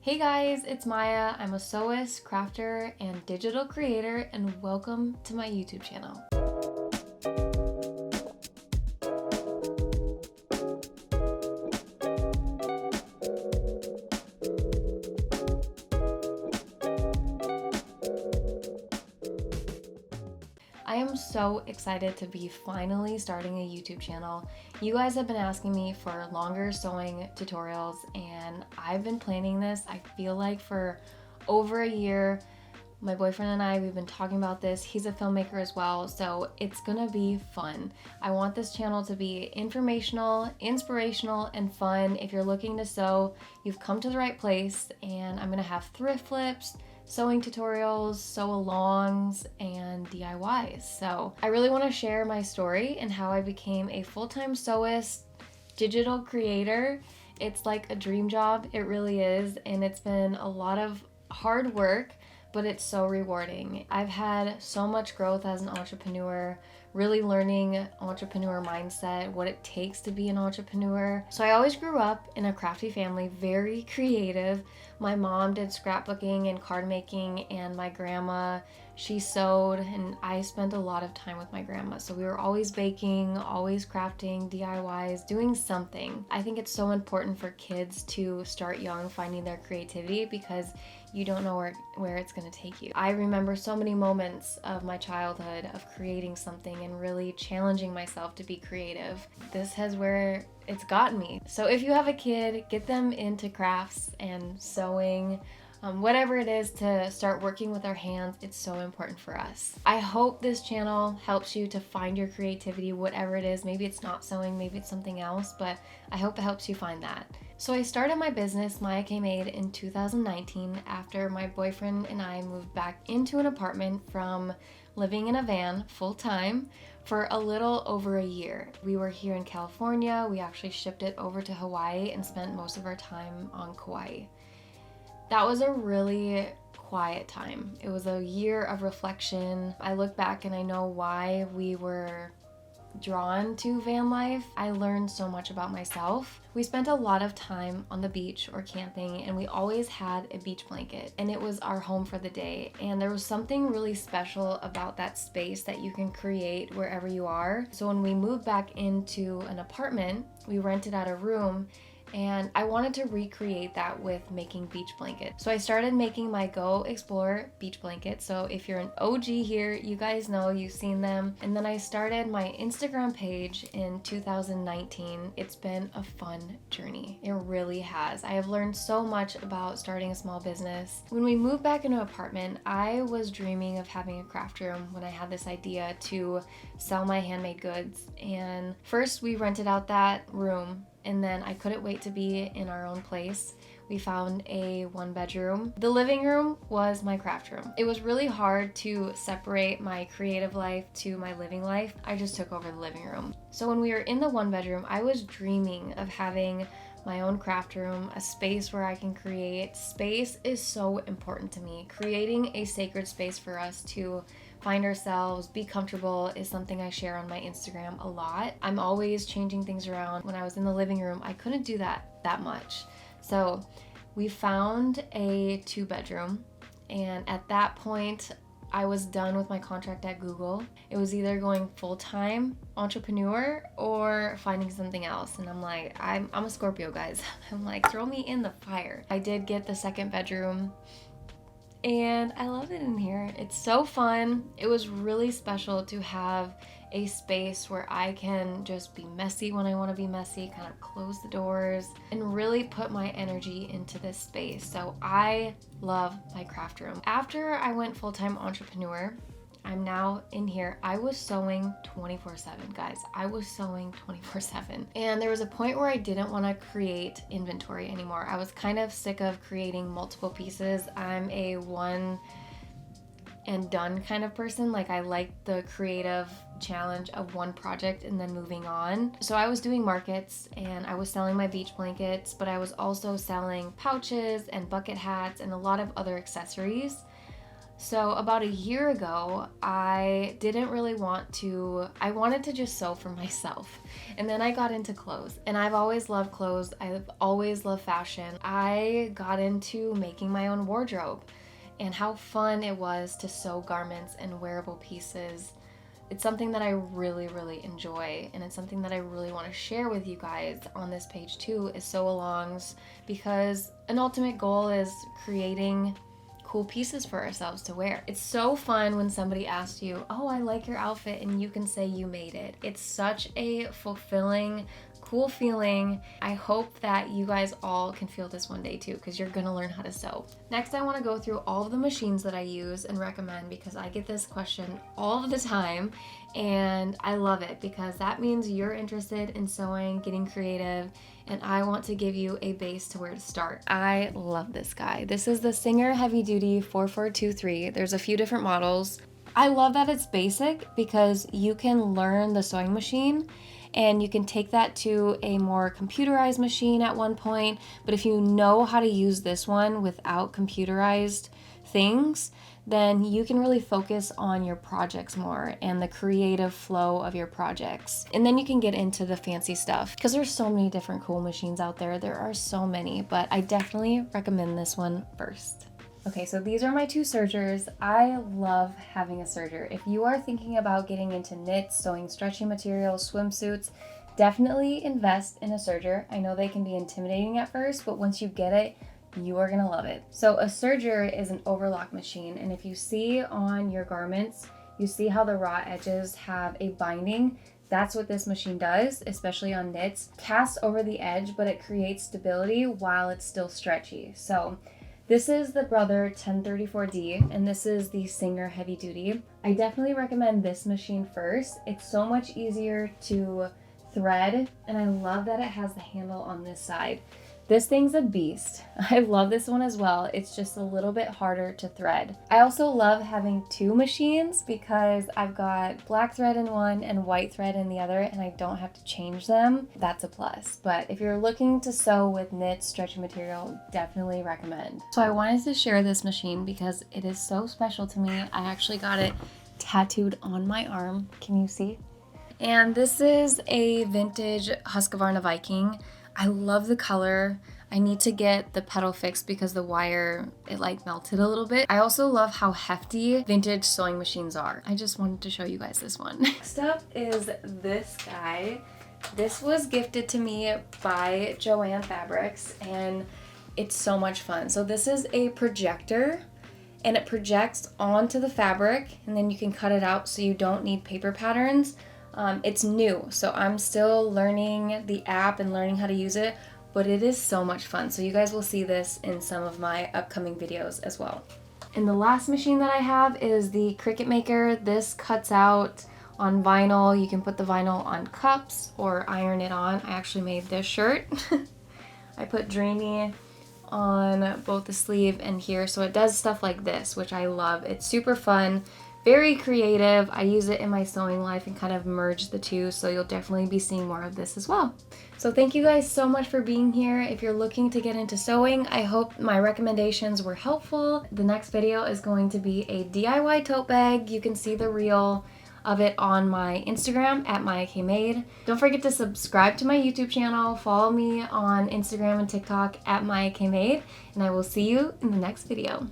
Hey guys, it's Maya. I'm a sewist, crafter, and digital creator, and welcome to my YouTube channel. I am so excited to be finally starting a YouTube channel. You guys have been asking me for longer sewing tutorials, and I've been planning this, I feel like, for over a year. My boyfriend and I, we've been talking about this. He's a filmmaker as well, so it's gonna be fun. I want this channel to be informational, inspirational, and fun. If you're looking to sew, you've come to the right place, and I'm gonna have thrift flips, sewing tutorials, sew-alongs, and DIYs. So I really want to share my story and how I became a full-time sewist, digital creator. It's like a dream job, it really is, and it's been a lot of hard work, but it's so rewarding. I've had so much growth as an entrepreneur, really learning entrepreneur mindset, what it takes to be an entrepreneur. So I always grew up in a crafty family, very creative. My mom did scrapbooking and card making, and my grandma, she sewed, and I spent a lot of time with my grandma. So we were always baking, always crafting, DIYs, doing something. I think it's so important for kids to start young, finding their creativity, because you don't know where it's gonna take you. I remember so many moments of my childhood of creating something and really challenging myself to be creative. This is where it's gotten me. So if you have a kid, get them into crafts and sewing, whatever it is to start working with our hands. It's so important for us. I hope this channel helps you to find your creativity, whatever it is. Maybe it's not sewing, maybe it's something else, but I hope it helps you find that. So I started my business, Maya K Made, in 2019 after my boyfriend and I moved back into an apartment from living in a van full-time for a little over a year. We were here in California. We actually shipped it over to Hawaii and spent most of our time on Kauai. That was a really quiet time. It was a year of reflection. I look back and I know why we were drawn to van life. I learned so much about myself. We spent a lot of time on the beach or camping, and we always had a beach blanket, and it was our home for the day. And there was something really special about that space that you can create wherever you are. So when we moved back into an apartment, we rented out a room, and I wanted to recreate that with making beach blankets. So I started making my Go Explore beach blankets. So if you're an OG here, you guys know, you've seen them. And then I started my Instagram page in 2019. It's been a fun journey. It really has. I have learned so much about starting a small business. When we moved back into an apartment, I was dreaming of having a craft room when I had this idea to sell my handmade goods. And first we rented out that room, and then I couldn't wait to be in our own place. We found a 1-bedroom. The living room was my craft room. It was really hard to separate my creative life to my living life. I just took over the living room. So when we were in the 1-bedroom, I was dreaming of having my own craft room, a space where I can create. Space is so important to me. Creating a sacred space for us to find ourselves, be comfortable, is something I share on my Instagram a lot. I'm always changing things around. When I was in the living room, I couldn't do that much. So we found a 2-bedroom, and at that point, I was done with my contract at Google. It was either going full-time entrepreneur or finding something else. And I'm like, I'm a Scorpio, guys. I'm like, throw me in the fire. I did get the 2nd bedroom, and I love it in here. It's so fun. It was really special to have a space where I can just be messy when I want to be messy, kind of close the doors, and really put my energy into this space. So I love my craft room. After I went full-time entrepreneur, I'm now in here. I was sewing 24/7, guys. I was sewing 24/7. And there was a point where I didn't want to create inventory anymore. I was kind of sick of creating multiple pieces. I'm a one and done kind of person. Like, I like the creative challenge of one project and then moving on. So I was doing markets and I was selling my beach blankets, but I was also selling pouches and bucket hats and a lot of other accessories. So about a year ago, I didn't really I wanted to just sew for myself. And then I got into clothes, and I've always loved clothes. I've always loved fashion. I got into making my own wardrobe and how fun it was to sew garments and wearable pieces. It's something that I really, really enjoy, and it's something that I really want to share with you guys on this page too, is sew-alongs, because an ultimate goal is creating cool pieces for ourselves to wear. It's so fun when somebody asks you, oh, I like your outfit, and you can say you made it. It's such a fulfilling, cool feeling. I hope that you guys all can feel this one day too, because you're gonna learn how to sew. Next, I want to go through all of the machines that I use and recommend, because I get this question all of the time, and I love it because that means you're interested in sewing, getting creative, and I want to give you a base to where to start. I love this guy. This is the Serger Heavy Duty 4423. There's a few different models. I love that it's basic because you can learn the sewing machine and you can take that to a more computerized machine at one point. But if you know how to use this one without computerized things, then you can really focus on your projects more and the creative flow of your projects. And then you can get into the fancy stuff because there's so many different cool machines out there. There are so many, but I definitely recommend this one first. Okay, so these are my two sergers. I love having a serger. If you are thinking about getting into knits, sewing stretchy materials, swimsuits, definitely invest in a serger. I know they can be intimidating at first, but once you get it, you are gonna love it. So a serger is an overlock machine, and if you see on your garments, you see how the raw edges have a binding. That's what this machine does, especially on knits. Casts over the edge, but it creates stability while it's still stretchy. So this is the Brother 1034D, and this is the Serger Heavy Duty. I definitely recommend this machine first. It's so much easier to thread, and I love that it has the handle on this side. This thing's a beast. I love this one as well. It's just a little bit harder to thread. I also love having two machines because I've got black thread in one and white thread in the other, and I don't have to change them. That's a plus. But if you're looking to sew with knit stretchy material, definitely recommend. So I wanted to share this machine because it is so special to me. I actually got it tattooed on my arm. Can you see? And this is a vintage Husqvarna Viking. I love the color. I need to get the pedal fixed because the wire, it like melted a little bit. I also love how hefty vintage sewing machines are. I just wanted to show you guys this one. Next up is this guy. This was gifted to me by Joanne Fabrics, and it's so much fun. So this is a projector, and it projects onto the fabric, and then you can cut it out so you don't need paper patterns. It's new, so I'm still learning the app and learning how to use it, but it is so much fun. So you guys will see this in some of my upcoming videos as well. And the last machine that I have is the Cricut Maker. This cuts out on vinyl. You can put the vinyl on cups or iron it on. I actually made this shirt. I put Dreamy on both the sleeve and here, so it does stuff like this, which I love. It's super fun. Very creative. I use it in my sewing life and kind of merge the two, so you'll definitely be seeing more of this as well. So thank you guys so much for being here. If you're looking to get into sewing, I hope my recommendations were helpful. The next video is going to be a DIY tote bag. You can see the reel of it on my Instagram at @MayaKMade. Don't forget to subscribe to my YouTube channel. Follow me on Instagram and TikTok at MayaKMade, and I will see you in the next video.